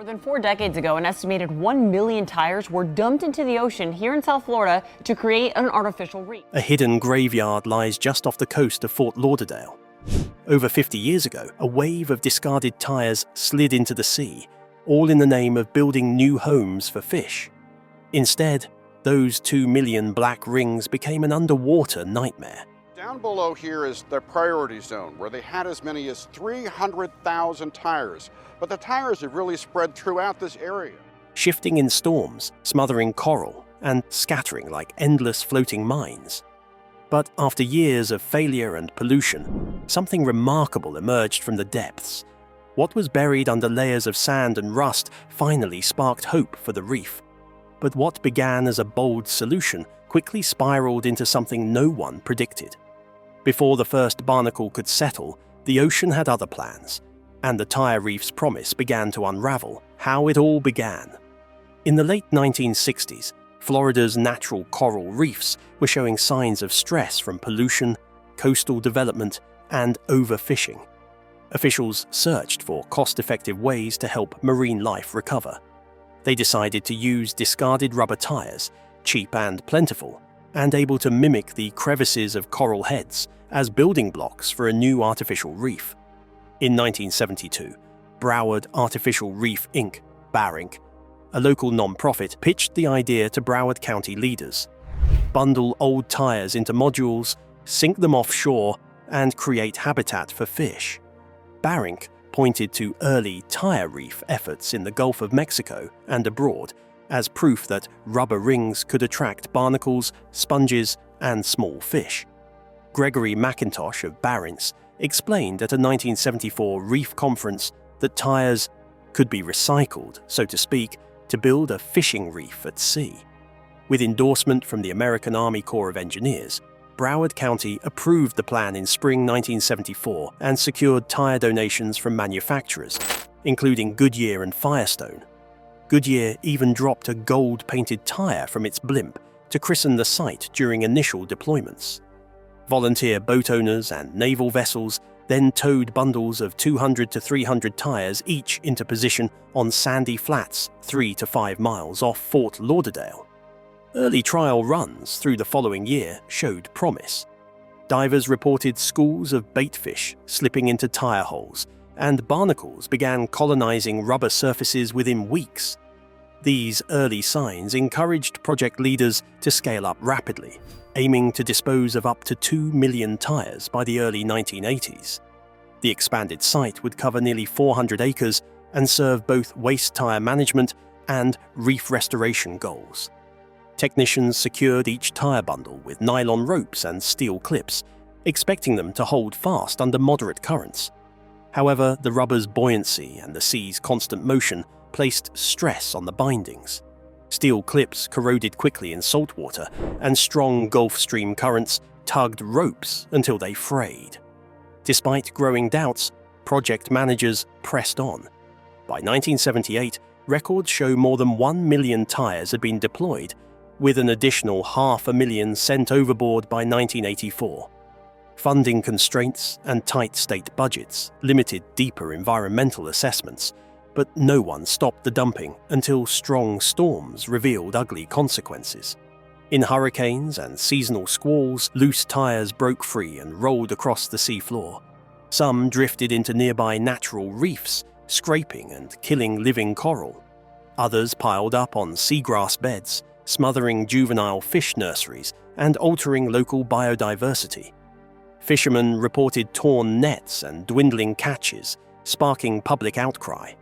More than 4 decades ago, an estimated 1 million tires were dumped into the ocean here in South Florida to create an artificial reef. A hidden graveyard lies just off the coast of Fort Lauderdale. Over 50 years ago, a wave of discarded tires slid into the sea, all in the name of building new homes for fish. Instead, those 2 million black rings became an underwater nightmare. Down below here is the priority zone, where they had as many as 300,000 tires. But the tires have really spread throughout this area. Shifting in storms, smothering coral, and scattering like endless floating mines. But after years of failure and pollution, something remarkable emerged from the depths. What was buried under layers of sand and rust finally sparked hope for the reef. But what began as a bold solution quickly spiraled into something no one predicted. Before the first barnacle could settle, the ocean had other plans, and the tire reef's promise began to unravel. How it all began. In the late 1960s, Florida's natural coral reefs were showing signs of stress from pollution, coastal development, and overfishing. Officials searched for cost-effective ways to help marine life recover. They decided to use discarded rubber tires, cheap and plentiful, and able to mimic the crevices of coral heads as building blocks for a new artificial reef. In 1972, Broward Artificial Reef Inc., BARINC, a local non-profit, pitched the idea to Broward County leaders. Bundle old tires into modules, sink them offshore, and create habitat for fish. BARINC pointed to early tire reef efforts in the Gulf of Mexico and abroad as proof that rubber rings could attract barnacles, sponges, and small fish. Gregory McIntosh of BARINC explained at a 1974 reef conference that tires could be recycled, so to speak, to build a fishing reef at sea. With endorsement from the American Army Corps of Engineers, Broward County approved the plan in spring 1974 and secured tire donations from manufacturers, including Goodyear and Firestone. Goodyear even dropped a gold-painted tire from its blimp to christen the site during initial deployments. Volunteer boat owners and naval vessels then towed bundles of 200 to 300 tires each into position on sandy flats 3 to 5 miles off Fort Lauderdale. Early trial runs through the following year showed promise. Divers reported schools of baitfish slipping into tire holes, and barnacles began colonizing rubber surfaces within weeks. These early signs encouraged project leaders to scale up rapidly, aiming to dispose of up to 2 million tires by the early 1980s. The expanded site would cover nearly 400 acres and serve both waste tire management and reef restoration goals. Technicians secured each tire bundle with nylon ropes and steel clips, expecting them to hold fast under moderate currents. However, the rubber's buoyancy and the sea's constant motion placed stress on the bindings. Steel clips corroded quickly in salt water, and strong Gulf Stream currents tugged ropes until they frayed. Despite growing doubts, project managers pressed on. By 1978, records show more than 1 million tires had been deployed, with an additional 500,000 sent overboard by 1984. Funding constraints and tight state budgets limited deeper environmental assessments, but no one stopped the dumping until strong storms revealed ugly consequences. In hurricanes and seasonal squalls, loose tires broke free and rolled across the seafloor. Some drifted into nearby natural reefs, scraping and killing living coral. Others piled up on seagrass beds, smothering juvenile fish nurseries and altering local biodiversity. Fishermen reported torn nets and dwindling catches, sparking public outcry.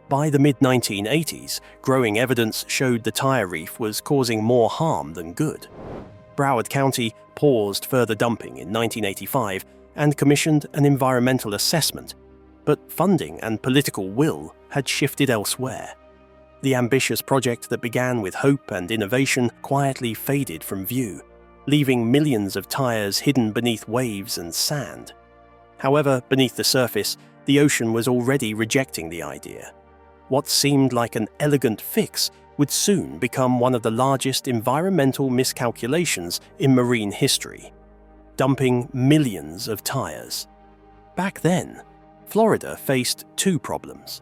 By the mid-1980s, growing evidence showed the tire reef was causing more harm than good. Broward County paused further dumping in 1985 and commissioned an environmental assessment, but funding and political will had shifted elsewhere. The ambitious project that began with hope and innovation quietly faded from view, leaving millions of tires hidden beneath waves and sand. However, beneath the surface, the ocean was already rejecting the idea. What seemed like an elegant fix would soon become one of the largest environmental miscalculations in marine history, dumping millions of tires. Back then, Florida faced two problems: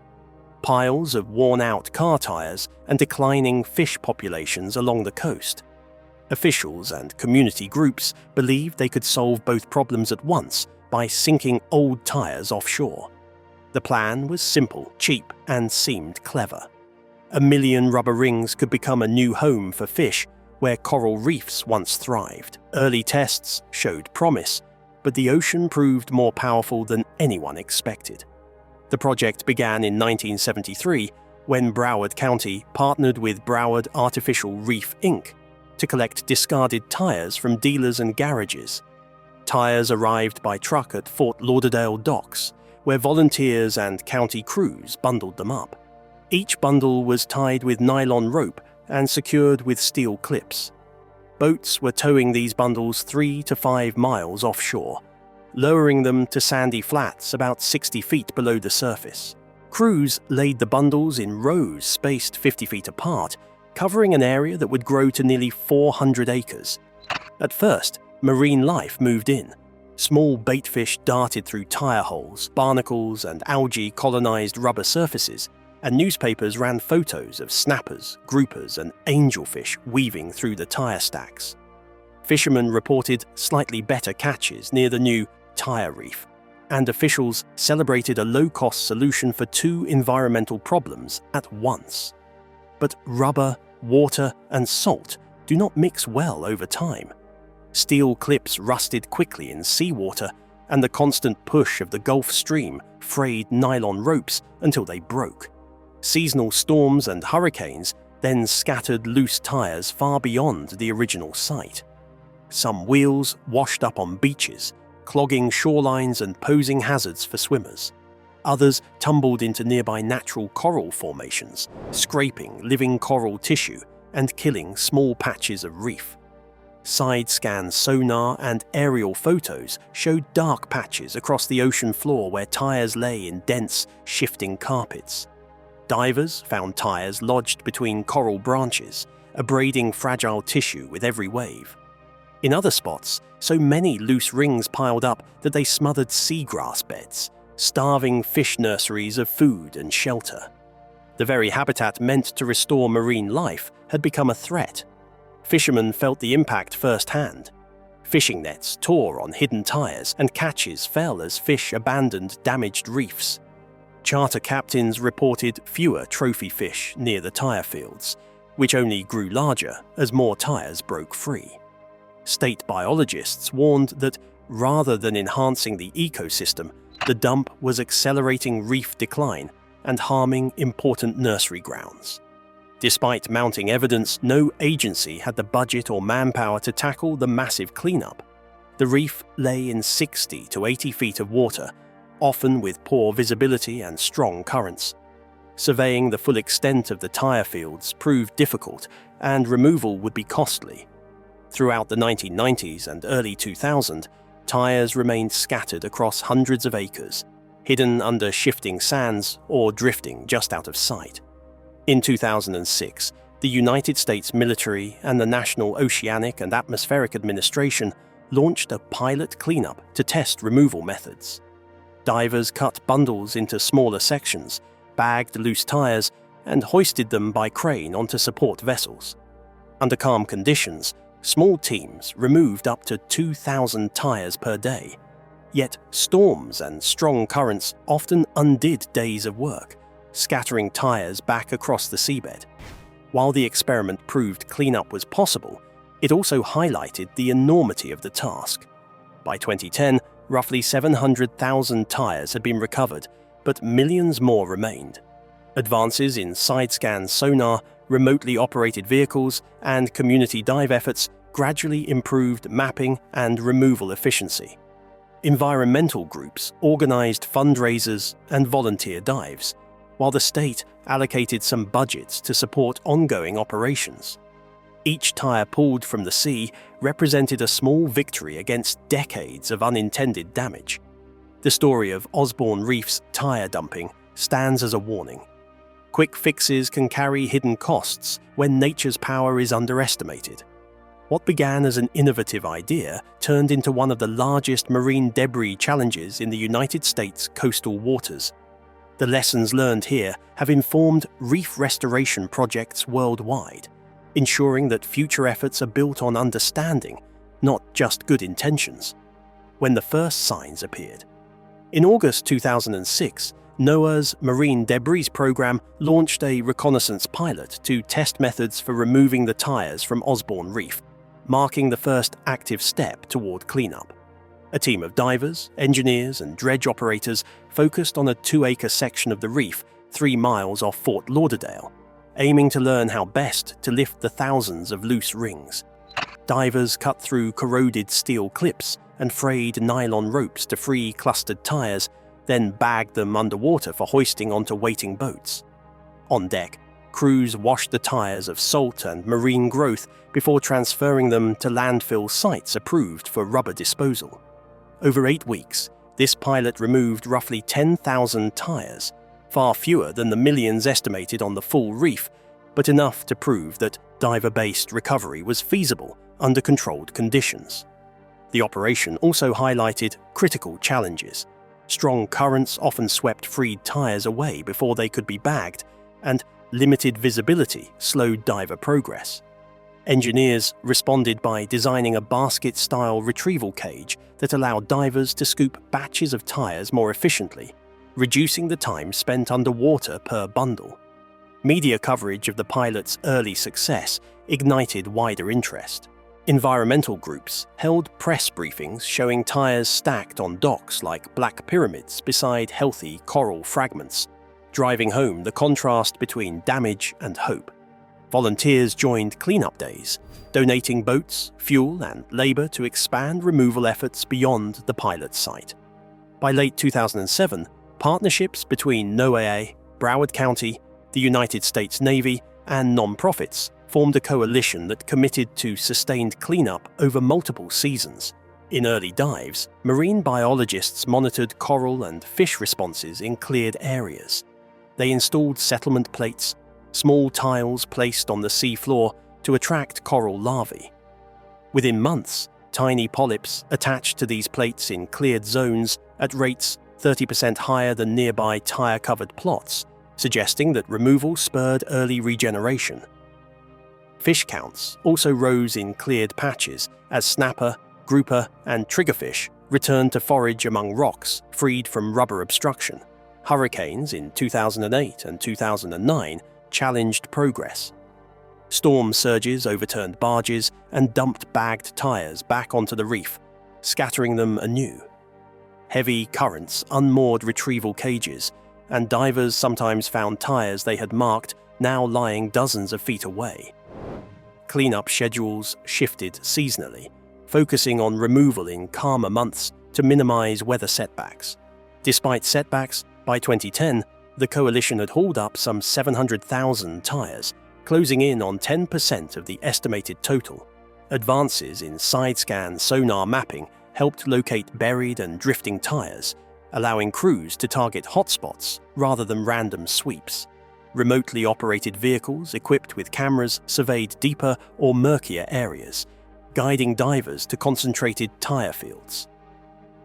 piles of worn-out car tires and declining fish populations along the coast. Officials and community groups believed they could solve both problems at once by sinking old tires offshore. The plan was simple, cheap, and seemed clever. 1 million rubber rings could become a new home for fish where coral reefs once thrived. Early tests showed promise, but the ocean proved more powerful than anyone expected. The project began in 1973 when Broward County partnered with Broward Artificial Reef Inc. to collect discarded tires from dealers and garages. Tires arrived by truck at Fort Lauderdale docks, where volunteers and county crews bundled them up. Each bundle was tied with nylon rope and secured with steel clips. Boats were towing these bundles 3 to 5 miles offshore, lowering them to sandy flats about 60 feet below the surface. Crews laid the bundles in rows spaced 50 feet apart, covering an area that would grow to nearly 400 acres. At first, marine life moved in. Small baitfish darted through tire holes, barnacles and algae colonized rubber surfaces, and newspapers ran photos of snappers, groupers, and angelfish weaving through the tire stacks. Fishermen reported slightly better catches near the new tire reef, and officials celebrated a low-cost solution for 2 environmental problems at once. But rubber, water, and salt do not mix well over time. Steel clips rusted quickly in seawater, and the constant push of the Gulf Stream frayed nylon ropes until they broke. Seasonal storms and hurricanes then scattered loose tires far beyond the original site. Some wheels washed up on beaches, clogging shorelines and posing hazards for swimmers. Others tumbled into nearby natural coral formations, scraping living coral tissue and killing small patches of reef. Side-scan sonar and aerial photos showed dark patches across the ocean floor where tires lay in dense, shifting carpets. Divers found tires lodged between coral branches, abrading fragile tissue with every wave. In other spots, so many loose rings piled up that they smothered seagrass beds, starving fish nurseries of food and shelter. The very habitat meant to restore marine life had become a threat. Fishermen felt the impact firsthand. Fishing nets tore on hidden tires, and catches fell as fish abandoned damaged reefs. Charter captains reported fewer trophy fish near the tire fields, which only grew larger as more tires broke free. State biologists warned that rather than enhancing the ecosystem, the dump was accelerating reef decline and harming important nursery grounds. Despite mounting evidence, no agency had the budget or manpower to tackle the massive cleanup. The reef lay in 60 to 80 feet of water, often with poor visibility and strong currents. Surveying the full extent of the tire fields proved difficult, and removal would be costly. Throughout the 1990s and early 2000s, tires remained scattered across hundreds of acres, hidden under shifting sands or drifting just out of sight. In 2006, the United States military and the National Oceanic and Atmospheric Administration launched a pilot cleanup to test removal methods. Divers cut bundles into smaller sections, bagged loose tires, and hoisted them by crane onto support vessels. Under calm conditions, small teams removed up to 2,000 tires per day. Yet storms and strong currents often undid days of work, scattering tires back across the seabed. While the experiment proved cleanup was possible, it also highlighted the enormity of the task. By 2010, roughly 700,000 tires had been recovered, but millions more remained. Advances in side-scan sonar, remotely operated vehicles, and community dive efforts gradually improved mapping and removal efficiency. Environmental groups organized fundraisers and volunteer dives, while the state allocated some budgets to support ongoing operations. Each tire pulled from the sea represented a small victory against decades of unintended damage. The story of Osborne Reef's tire dumping stands as a warning. Quick fixes can carry hidden costs when nature's power is underestimated. What began as an innovative idea turned into one of the largest marine debris challenges in the United States coastal waters. The lessons learned here have informed reef restoration projects worldwide, ensuring that future efforts are built on understanding, not just good intentions. When the first signs appeared. In August 2006, NOAA's Marine Debris Program launched a reconnaissance pilot to test methods for removing the tires from Osborne Reef, marking the first active step toward cleanup. A team of divers, engineers, and dredge operators focused on a 2-acre section of the reef 3 miles off Fort Lauderdale, aiming to learn how best to lift the thousands of loose rings. Divers cut through corroded steel clips and frayed nylon ropes to free clustered tires, then bagged them underwater for hoisting onto waiting boats. On deck, crews washed the tires of salt and marine growth before transferring them to landfill sites approved for rubber disposal. Over 8 weeks, this pilot removed roughly 10,000 tires, far fewer than the millions estimated on the full reef, but enough to prove that diver-based recovery was feasible under controlled conditions. The operation also highlighted critical challenges. Strong currents often swept freed tires away before they could be bagged, and limited visibility slowed diver progress. Engineers responded by designing a basket-style retrieval cage that allowed divers to scoop batches of tires more efficiently, reducing the time spent underwater per bundle. Media coverage of the pilot's early success ignited wider interest. Environmental groups held press briefings showing tires stacked on docks like black pyramids beside healthy coral fragments, driving home the contrast between damage and hope. Volunteers joined cleanup days, donating boats, fuel, and labor to expand removal efforts beyond the pilot site. By late 2007, partnerships between NOAA, Broward County, the United States Navy, and nonprofits formed a coalition that committed to sustained cleanup over multiple seasons. In early dives, marine biologists monitored coral and fish responses in cleared areas. They installed settlement plates, small tiles placed on the sea floor to attract coral larvae. Within months, tiny polyps attached to these plates in cleared zones at rates 30% higher than nearby tire-covered plots, suggesting that removal spurred early regeneration. Fish counts also rose in cleared patches as snapper, grouper, and triggerfish returned to forage among rocks freed from rubber obstruction. Hurricanes in 2008 and 2009 challenged progress. Storm surges overturned barges and dumped bagged tires back onto the reef, scattering them anew. Heavy currents unmoored retrieval cages, and divers sometimes found tires they had marked now lying dozens of feet away. Cleanup schedules shifted seasonally, focusing on removal in calmer months to minimize weather setbacks. Despite setbacks, by 2010, the coalition had hauled up some 700,000 tires, closing in on 10% of the estimated total. Advances in side-scan sonar mapping helped locate buried and drifting tires, allowing crews to target hotspots rather than random sweeps. Remotely operated vehicles equipped with cameras surveyed deeper or murkier areas, guiding divers to concentrated tire fields.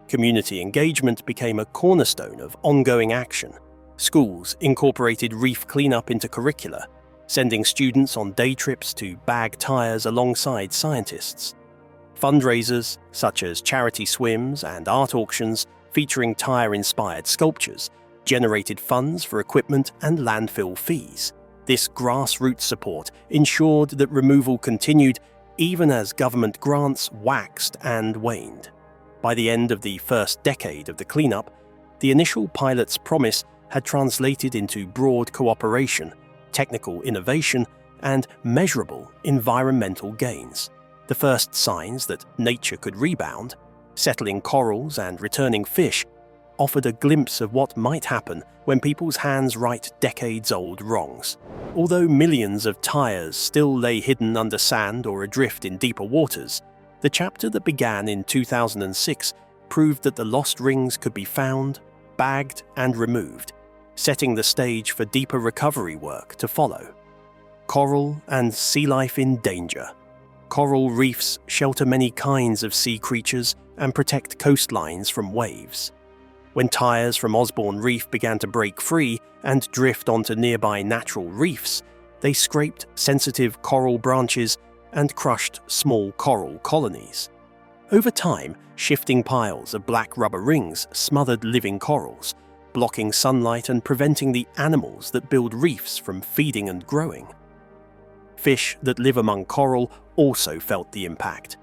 Community engagement became a cornerstone of ongoing action. Schools incorporated reef cleanup into curricula, sending students on day trips to bag tires alongside scientists. Fundraisers, such as charity swims and art auctions featuring tire-inspired sculptures, generated funds for equipment and landfill fees. This grassroots support ensured that removal continued even as government grants waxed and waned. By the end of the first decade of the cleanup, the initial pilot's promise had translated into broad cooperation, technical innovation, and measurable environmental gains. The first signs that nature could rebound, settling corals and returning fish, offered a glimpse of what might happen when people's hands right decades-old wrongs. Although millions of tires still lay hidden under sand or adrift in deeper waters, the chapter that began in 2006 proved that the lost rings could be found, bagged, and removed, setting the stage for deeper recovery work to follow. Coral and sea life in danger. Coral reefs shelter many kinds of sea creatures and protect coastlines from waves. When tires from Osborne Reef began to break free and drift onto nearby natural reefs, they scraped sensitive coral branches and crushed small coral colonies. Over time, shifting piles of black rubber rings smothered living corals, blocking sunlight and preventing the animals that build reefs from feeding and growing. Fish that live among coral also felt the impact.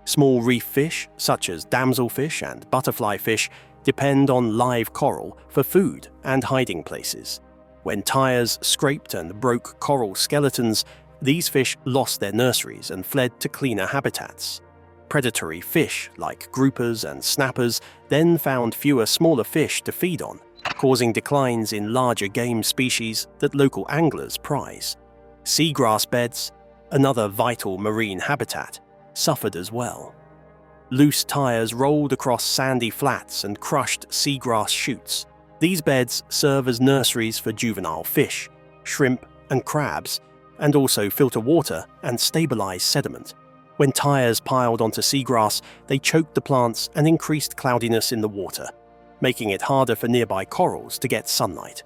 Small reef fish, such as damselfish and butterfly fish, depend on live coral for food and hiding places. When tires scraped and broke coral skeletons, these fish lost their nurseries and fled to cleaner habitats. Predatory fish, like groupers and snappers, then found fewer smaller fish to feed on, causing declines in larger game species that local anglers prize. Seagrass beds, another vital marine habitat, suffered as well. Loose tires rolled across sandy flats and crushed seagrass shoots. These beds serve as nurseries for juvenile fish, shrimp and crabs, and also filter water and stabilize sediment. When tires piled onto seagrass, they choked the plants and increased cloudiness in the water, making it harder for nearby corals to get sunlight.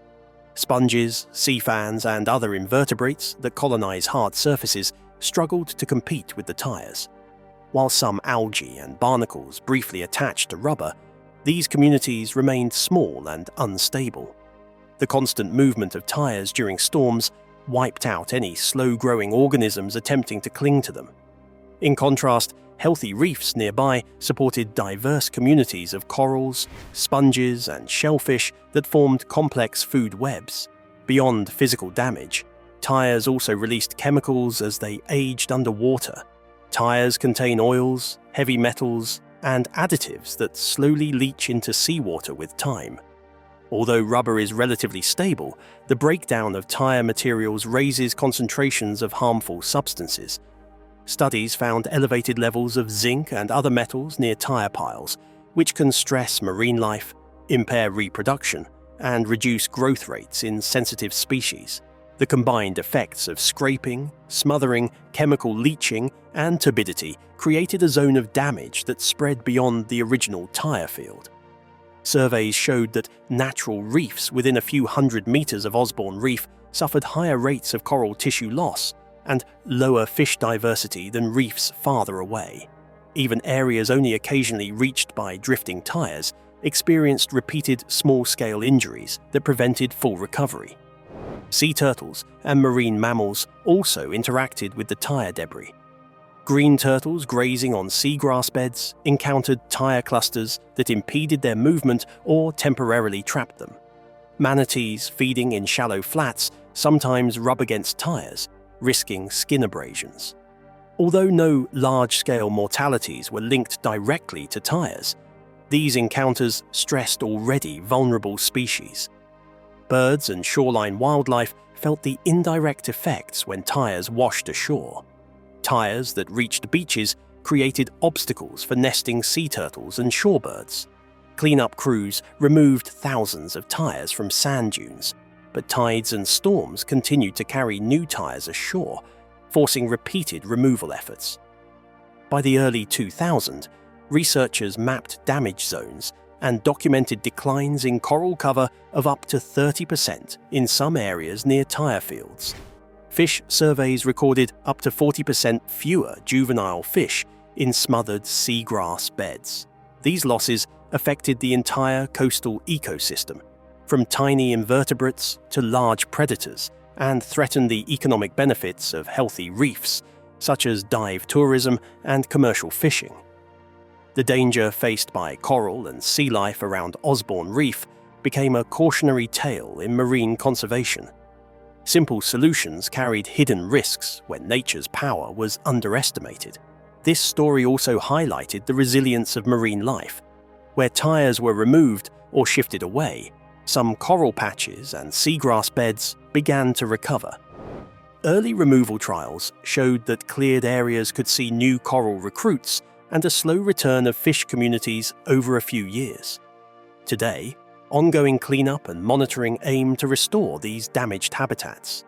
Sponges, sea fans, and other invertebrates that colonize hard surfaces struggled to compete with the tires. While some algae and barnacles briefly attached to rubber, these communities remained small and unstable. The constant movement of tires during storms wiped out any slow-growing organisms attempting to cling to them. In contrast, healthy reefs nearby supported diverse communities of corals, sponges, and shellfish that formed complex food webs. Beyond physical damage, tires also released chemicals as they aged underwater. Tires contain oils, heavy metals, and additives that slowly leach into seawater with time. Although rubber is relatively stable, the breakdown of tire materials raises concentrations of harmful substances. Studies found elevated levels of zinc and other metals near tire piles, which can stress marine life, impair reproduction, and reduce growth rates in sensitive species. The combined effects of scraping, smothering, chemical leaching, and turbidity created a zone of damage that spread beyond the original tire field. Surveys showed that natural reefs within a few hundred meters of Osborne Reef suffered higher rates of coral tissue loss and lower fish diversity than reefs farther away. Even areas only occasionally reached by drifting tires experienced repeated small-scale injuries that prevented full recovery. Sea turtles and marine mammals also interacted with the tire debris. Green turtles grazing on seagrass beds encountered tire clusters that impeded their movement or temporarily trapped them. Manatees feeding in shallow flats sometimes rub against tires, risking skin abrasions. Although no large-scale mortalities were linked directly to tires, these encounters stressed already vulnerable species. Birds and shoreline wildlife felt the indirect effects when tires washed ashore. Tires that reached beaches created obstacles for nesting sea turtles and shorebirds. Cleanup crews removed thousands of tires from sand dunes, but tides and storms continued to carry new tires ashore, forcing repeated removal efforts. By the early 2000s, researchers mapped damage zones and documented declines in coral cover of up to 30% in some areas near tire fields. Fish surveys recorded up to 40% fewer juvenile fish in smothered seagrass beds. These losses affected the entire coastal ecosystem, from tiny invertebrates to large predators, and threatened the economic benefits of healthy reefs, such as dive tourism and commercial fishing. The danger faced by coral and sea life around Osborne Reef became a cautionary tale in marine conservation. Simple solutions carried hidden risks when nature's power was underestimated. This story also highlighted the resilience of marine life. Where tires were removed or shifted away, some coral patches and seagrass beds began to recover. Early removal trials showed that cleared areas could see new coral recruits and a slow return of fish communities over a few years. Today, ongoing cleanup and monitoring aim to restore these damaged habitats.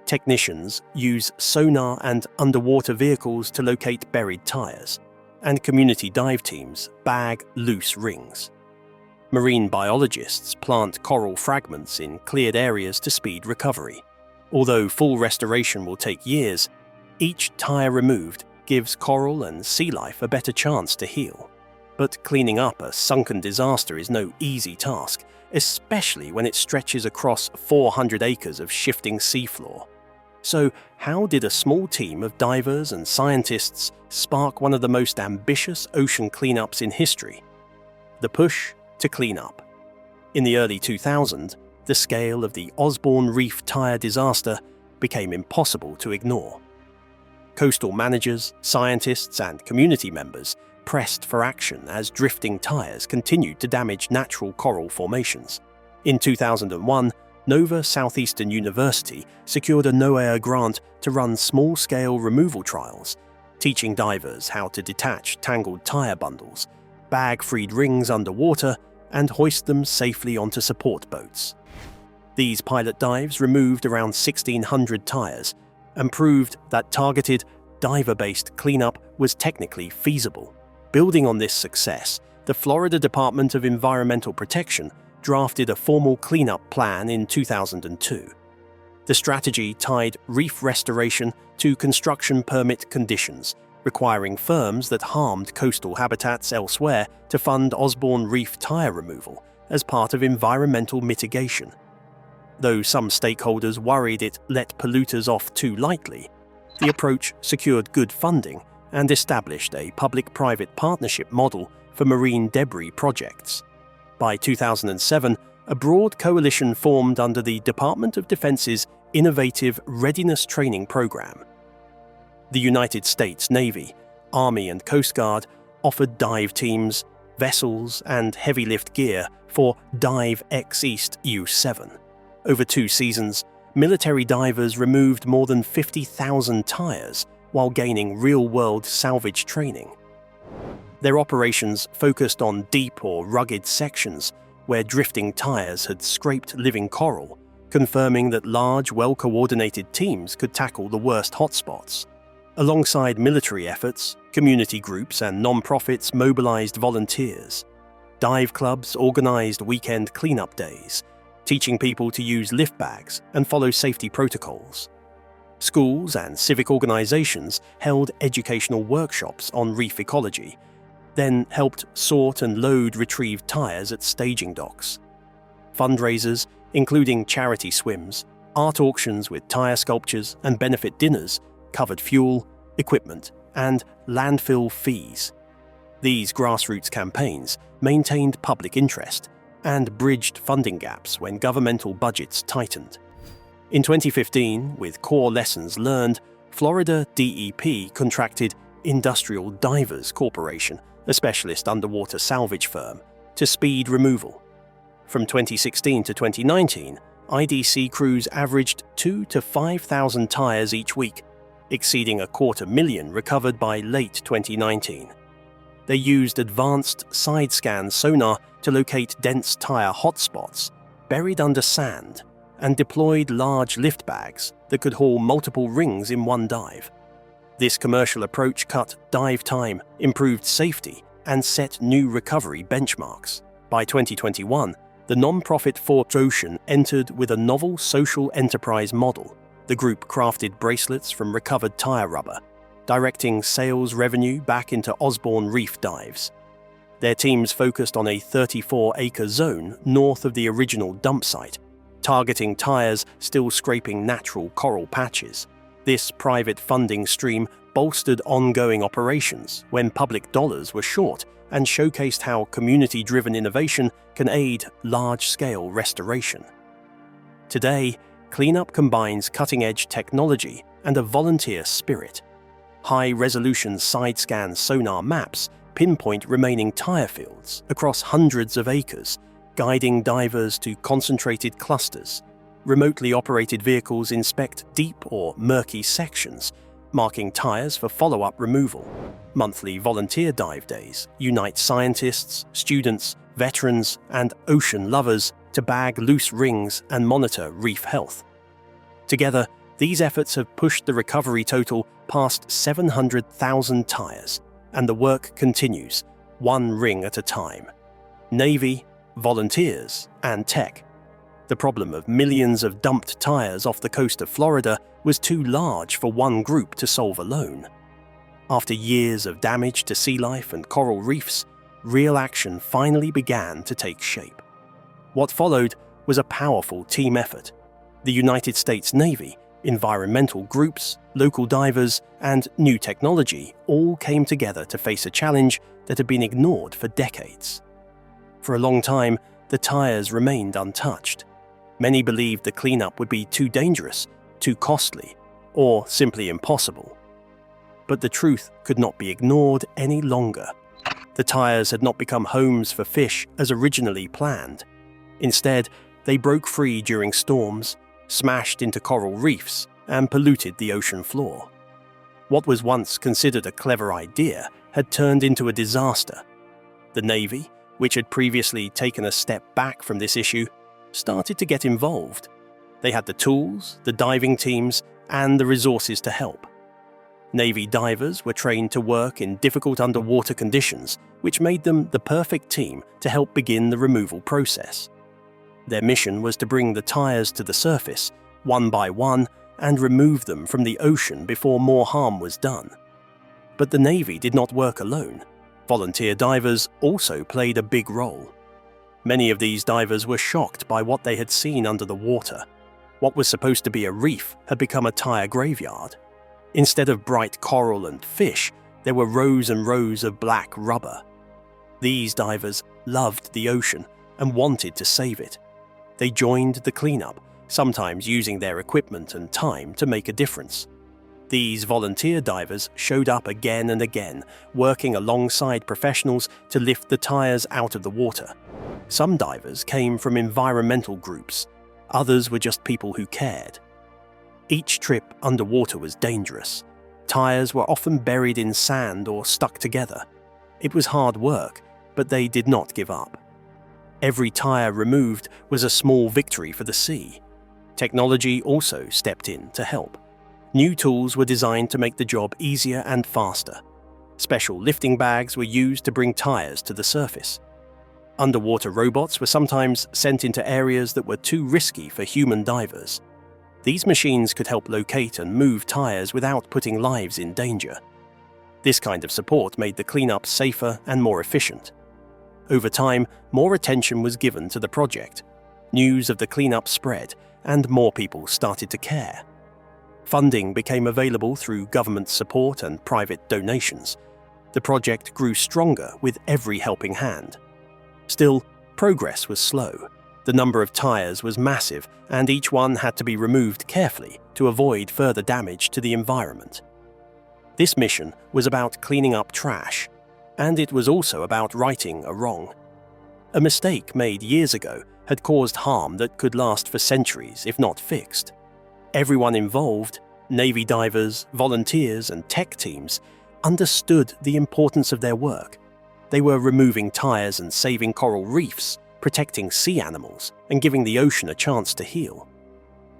Technicians use sonar and underwater vehicles to locate buried tires, and community dive teams bag loose rings. Marine biologists plant coral fragments in cleared areas to speed recovery. Although full restoration will take years, each tire removed gives coral and sea life a better chance to heal. But cleaning up a sunken disaster is no easy task, especially when it stretches across 400 acres of shifting seafloor. So, how did a small team of divers and scientists spark one of the most ambitious ocean cleanups in history? The push to clean up. In the early 2000s, the scale of the Osborne Reef tire disaster became impossible to ignore. Coastal managers, scientists, and community members pressed for action as drifting tires continued to damage natural coral formations. In 2001, Nova Southeastern University secured a NOAA grant to run small-scale removal trials, teaching divers how to detach tangled tire bundles, bag freed rings underwater, and hoist them safely onto support boats. These pilot dives removed around 1,600 tires and proved that targeted, diver-based cleanup was technically feasible. Building on this success, the Florida Department of Environmental Protection drafted a formal cleanup plan in 2002. The strategy tied reef restoration to construction permit conditions, requiring firms that harmed coastal habitats elsewhere to fund Osborne Reef tire removal as part of environmental mitigation. Though some stakeholders worried it let polluters off too lightly, the approach secured good funding and established a public-private partnership model for marine debris projects. By 2007, a broad coalition formed under the Department of Defense's Innovative Readiness Training Program. The United States Navy, Army, and Coast Guard offered dive teams, vessels, and heavy lift gear for Dive X East U-7. Over 2 seasons, military divers removed more than 50,000 tires while gaining real-world salvage training. Their operations focused on deep or rugged sections where drifting tires had scraped living coral, confirming that large, well-coordinated teams could tackle the worst hotspots. Alongside military efforts, community groups and non-profits mobilized volunteers. Dive clubs organized weekend cleanup days, teaching people to use lift bags and follow safety protocols. Schools and civic organizations held educational workshops on reef ecology, then helped sort and load retrieved tires at staging docks. Fundraisers, including charity swims, art auctions with tire sculptures, and benefit dinners, covered fuel, equipment, and landfill fees. These grassroots campaigns maintained public interest and bridged funding gaps when governmental budgets tightened. In 2015, with core lessons learned, Florida DEP contracted Industrial Divers Corporation, a specialist underwater salvage firm, to speed removal. From 2016 to 2019, IDC crews averaged 2,000 to 5,000 tires each week, exceeding 250,000 recovered by late 2019. They used advanced side-scan sonar to locate dense tire hotspots buried under sand and deployed large lift bags that could haul multiple rings in one dive. This commercial approach cut dive time, improved safety, and set new recovery benchmarks. By 2021, the non-profit Fort Ocean entered with a novel social enterprise model. The group crafted bracelets from recovered tire rubber, directing sales revenue back into Osborne Reef dives. Their teams focused on a 34-acre zone north of the original dump site, targeting tires still scraping natural coral patches. This private funding stream bolstered ongoing operations when public dollars were short and showcased how community-driven innovation can aid large-scale restoration. Today, cleanup combines cutting-edge technology and a volunteer spirit. High-resolution side-scan sonar maps pinpoint remaining tire fields across hundreds of acres, guiding divers to concentrated clusters. Remotely operated vehicles inspect deep or murky sections, marking tires for follow-up removal. Monthly volunteer dive days unite scientists, students, veterans, and ocean lovers to bag loose rings and monitor reef health. Together, these efforts have pushed the recovery total past 700,000 tires, and the work continues, one ring at a time. Navy, volunteers, and tech. The problem of millions of dumped tires off the coast of Florida was too large for one group to solve alone. After years of damage to sea life and coral reefs, real action finally began to take shape. What followed was a powerful team effort. The United States Navy, environmental groups, local divers, and new technology all came together to face a challenge that had been ignored for decades. For a long time, the tires remained untouched. Many believed the cleanup would be too dangerous, too costly, or simply impossible. But the truth could not be ignored any longer. The tires had not become homes for fish as originally planned. Instead, they broke free during storms, smashed into coral reefs, and polluted the ocean floor. What was once considered a clever idea had turned into a disaster. The Navy, which had previously taken a step back from this issue, started to get involved. They had the tools, the diving teams, and the resources to help. Navy divers were trained to work in difficult underwater conditions, which made them the perfect team to help begin the removal process. Their mission was to bring the tires to the surface, one by one, and remove them from the ocean before more harm was done. But the Navy did not work alone. Volunteer divers also played a big role. Many of these divers were shocked by what they had seen under the water. What was supposed to be a reef had become a tire graveyard. Instead of bright coral and fish, there were rows and rows of black rubber. These divers loved the ocean and wanted to save it. They joined the cleanup, sometimes using their equipment and time to make a difference. These volunteer divers showed up again and again, working alongside professionals to lift the tires out of the water. Some divers came from environmental groups, others were just people who cared. Each trip underwater was dangerous. Tires were often buried in sand or stuck together. It was hard work, but they did not give up. Every tire removed was a small victory for the sea. Technology also stepped in to help. New tools were designed to make the job easier and faster. Special lifting bags were used to bring tires to the surface. Underwater robots were sometimes sent into areas that were too risky for human divers. These machines could help locate and move tires without putting lives in danger. This kind of support made the cleanup safer and more efficient. Over time, more attention was given to the project. News of the cleanup spread, and more people started to care. Funding became available through government support and private donations. The project grew stronger with every helping hand. Still, progress was slow. The number of tires was massive, and each one had to be removed carefully to avoid further damage to the environment. This mission was about cleaning up trash, and it was also about righting a wrong. A mistake made years ago had caused harm that could last for centuries if not fixed. Everyone involved, Navy divers, volunteers, and tech teams, understood the importance of their work. They were removing tires and saving coral reefs, protecting sea animals, and giving the ocean a chance to heal.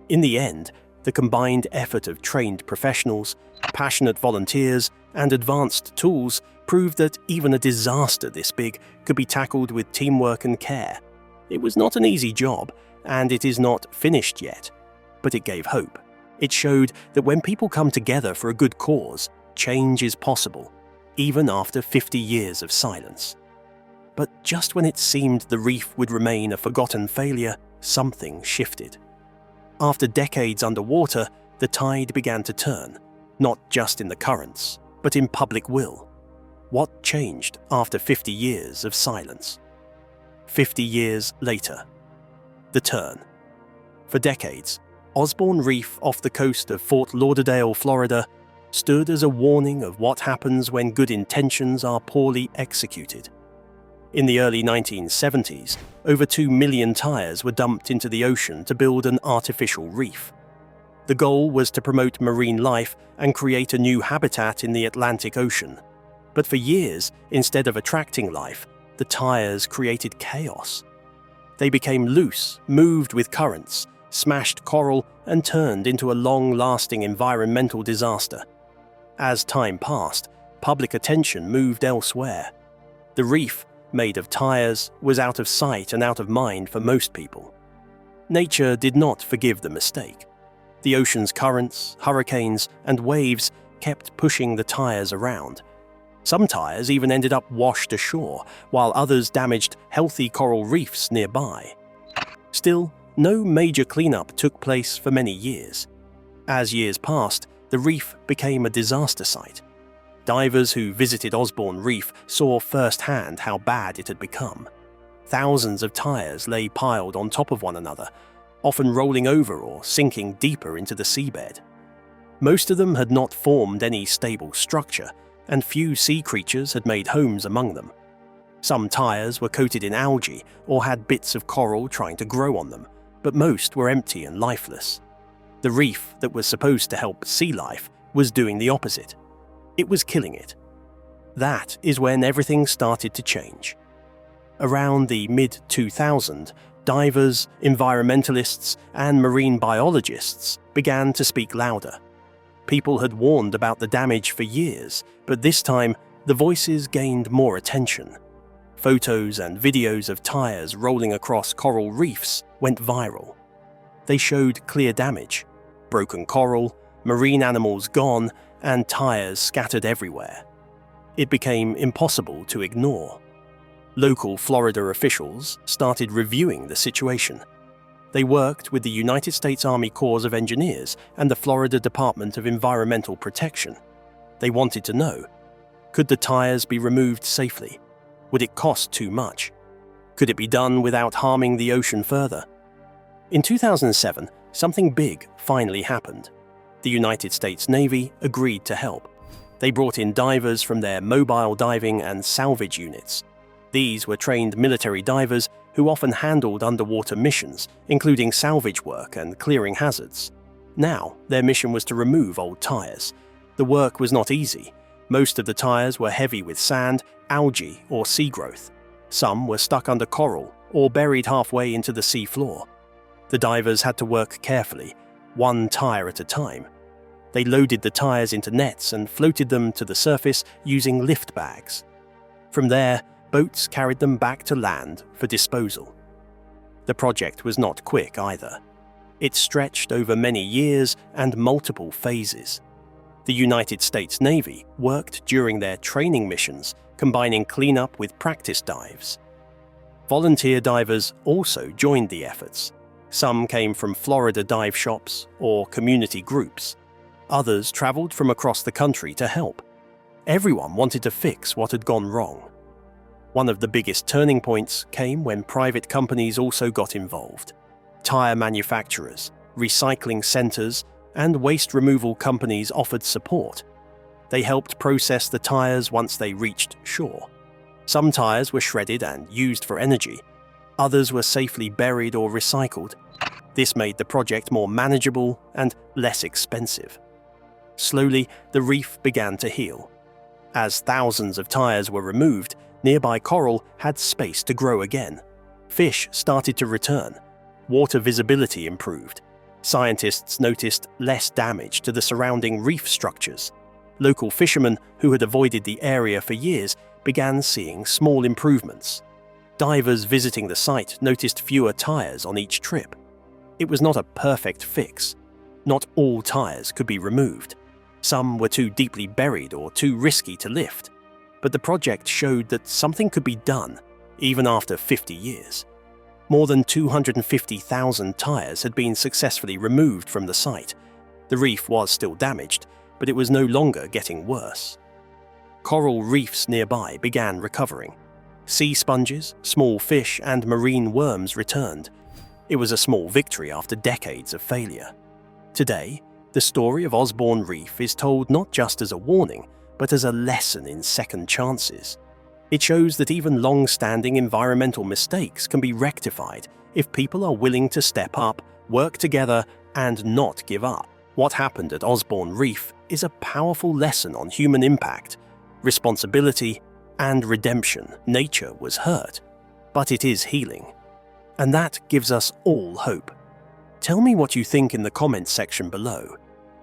In the end, the combined effort of trained professionals, passionate volunteers, and advanced tools proved that even a disaster this big could be tackled with teamwork and care. It was not an easy job, and it is not finished yet, but it gave hope. It showed that when people come together for a good cause, change is possible, even after 50 years of silence. But just when it seemed the reef would remain a forgotten failure, something shifted. After decades underwater, the tide began to turn, not just in the currents, but in public will. What changed after 50 years of silence? 50 years later. The turn. For decades, Osborne Reef off the coast of Fort Lauderdale, Florida, stood as a warning of what happens when good intentions are poorly executed. In the early 1970s, over 2 million tires were dumped into the ocean to build an artificial reef. The goal was to promote marine life and create a new habitat in the Atlantic Ocean. But for years, instead of attracting life, the tires created chaos. They became loose, moved with currents, smashed coral, and turned into a long-lasting environmental disaster. As time passed, public attention moved elsewhere. The reef, made of tires, was out of sight and out of mind for most people. Nature did not forgive the mistake. The ocean's currents, hurricanes, and waves kept pushing the tires around. Some tires even ended up washed ashore, while others damaged healthy coral reefs nearby. Still, no major cleanup took place for many years. As years passed, the reef became a disaster site. Divers who visited Osborne Reef saw firsthand how bad it had become. Thousands of tires lay piled on top of one another, often rolling over or sinking deeper into the seabed. Most of them had not formed any stable structure, and few sea creatures had made homes among them. Some tires were coated in algae or had bits of coral trying to grow on them, but most were empty and lifeless. The reef that was supposed to help sea life was doing the opposite. It was killing it. That is when everything started to change. Around the mid-2000s, divers, environmentalists, and marine biologists began to speak louder. People had warned about the damage for years, but this time, the voices gained more attention. Photos and videos of tires rolling across coral reefs went viral. They showed clear damage: broken coral, marine animals gone, and tires scattered everywhere. It became impossible to ignore. Local Florida officials started reviewing the situation. They worked with the United States Army Corps of Engineers and the Florida Department of Environmental Protection. They wanted to know, could the tires be removed safely? Would it cost too much? Could it be done without harming the ocean further? In 2007, something big finally happened. The United States Navy agreed to help. They brought in divers from their mobile diving and salvage units. These were trained military divers who often handled underwater missions, including salvage work and clearing hazards. Now, their mission was to remove old tires. The work was not easy. Most of the tires were heavy with sand, algae, or sea growth. Some were stuck under coral or buried halfway into the sea floor. The divers had to work carefully, one tire at a time. They loaded the tires into nets and floated them to the surface using lift bags. From there, boats carried them back to land for disposal. The project was not quick either. It stretched over many years and multiple phases. The United States Navy worked during their training missions, combining cleanup with practice dives. Volunteer divers also joined the efforts. Some came from Florida dive shops or community groups. Others traveled from across the country to help. Everyone wanted to fix what had gone wrong. One of the biggest turning points came when private companies also got involved. Tire manufacturers, recycling centers, and waste removal companies offered support. They helped process the tires once they reached shore. Some tires were shredded and used for energy. Others were safely buried or recycled. This made the project more manageable and less expensive. Slowly, the reef began to heal. As thousands of tires were removed, nearby coral had space to grow again. Fish started to return. Water visibility improved. Scientists noticed less damage to the surrounding reef structures. Local fishermen who had avoided the area for years began seeing small improvements. Divers visiting the site noticed fewer tires on each trip. It was not a perfect fix. Not all tires could be removed. Some were too deeply buried or too risky to lift. But the project showed that something could be done, even after 50 years. More than 250,000 tires had been successfully removed from the site. The reef was still damaged, but it was no longer getting worse. Coral reefs nearby began recovering. Sea sponges, small fish, and marine worms returned. It was a small victory after decades of failure. Today, the story of Osborne Reef is told not just as a warning, but as a lesson in second chances. It shows that even long-standing environmental mistakes can be rectified if people are willing to step up, work together, and not give up. What happened at Osborne Reef is a powerful lesson on human impact, responsibility, and redemption. Nature was hurt, but it is healing. And that gives us all hope. Tell me what you think in the comments section below,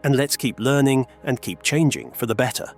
and let's keep learning and keep changing for the better.